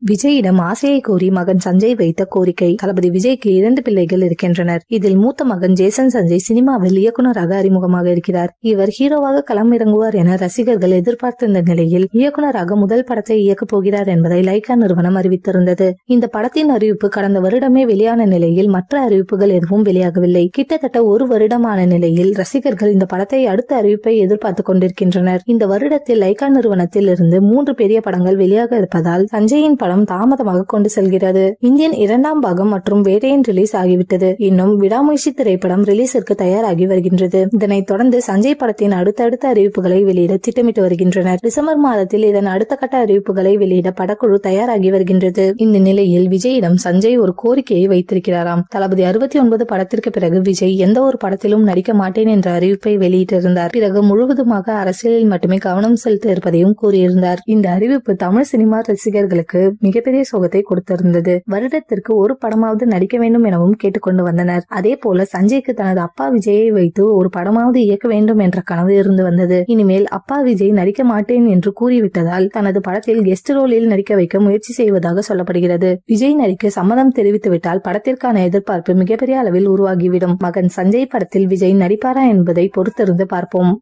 விஜயிடம் ஆசையை கோரி மகன் சஞ்சய் வைத்த கோரிக்கை. தளபதி விஜய்க்கு 2 பிள்ளைகள் இருக்கின்றனர். இதில் மூத்த மகன் ஜேசன் சஞ்சய் சினிமாவில் இயக்குநராக அறிமுகமாக இருக்கிறார். இவர் ஹீரோவாக களமிறங்குவார் என ரசிகர்கள் எதிர்பார்த்திருந்த நிலையில் இயக்குநராக முதல் படத்தை இயக்கப் போகிறார் என்பதை லைகா நிறுவனம் அறிவித்திருந்தது. இந்த படத்தின் அறிவிப்பு கடந்த வருடமே வெளியான நிலையில் மற்ற அறிவிப்புகள் எதுவும் வெளியாகவில்லை. கிட்டத்தட்ட 1 வருடமான நிலையில் ரசிகர்கள் இந்த படத்தை அடுத்த அறிவிப்பை எதிர்பார்த்துக் கொண்டிருக்கின்றனர். இந்த வருடத்தில் லைகா நிறுவனத்தில் இருந்து 3 பெரிய படங்கள் வெளியாக இருப்பதால் சஞ்சயின் படம் தாமதமாக கொண்டு செல்கிறது. இந்தியன் 2ஆம் பாகம் மற்றும் வேட்டையன் ரிலீஸ் ஆகிவிட்டது. இன்னும் விடாமுயற்சி திரைப்படம் ரிலீஸிற்கு தயாராகி வருகின்றது. இதனைத் தொடர்ந்து சஞ்சய் படத்தின் அடுத்தடுத்த அறிவிப்புகளை வெளியிட திட்டமிட்டு வருகின்றனர். டிசம்பர் மாதத்தில் இதன் அடுத்த கட்ட அறிவிப்புகளை வெளியிட படக்குழு தயாராகி வருகின்றது. இந்த நிலையில் விஜயிடம் சஞ்சய் ஒரு கோரிக்கையை வைத்திருக்கிறாராம். தளபதி 69 படத்திற்கு பிறகு விஜய் எந்த ஒரு படத்திலும் நடிக்க மாட்டேன் என்ற அறிவிப்பை வெளியிட்டிருந்தார். பிறகு முழுவதுமாக அரசியலில் மட்டுமே கவனம் செலுத்த இருப்பதையும் கூறியிருந்தார். இந்த அறிவிப்பு தமிழ் சினிமா ரசிகர்களுக்கு மிகப்பெரிய சோகத்தை கொடுத்திருந்தது. வருடத்திற்கு ஒரு படமாவது நடிக்க வேண்டும் எனவும் கேட்டுக்கொண்டு வந்தனர். அதே போல சஞ்சய்க்கு தனது அப்பா விஜயை வைத்து ஒரு படமாவது இயக்க வேண்டும் என்ற கனவு இருந்து வந்தது. இனிமேல் அப்பா விஜய் நடிக்க மாட்டேன் என்று கூறிவிட்டதால் தனது படத்தில் கெஸ்ட் ரோலில் நடிக்க வைக்க முயற்சி செய்வதாக சொல்லப்படுகிறது. விஜய் நடிக்க சம்மதம் தெரிவித்துவிட்டால் படத்திற்கான எதிர்பார்ப்பு மிகப்பெரிய அளவில் உருவாகிவிடும். மகன் சஞ்சய் படத்தில் விஜய் நடிப்பாரா என்பதை பொறுத்திருந்து பார்ப்போம்.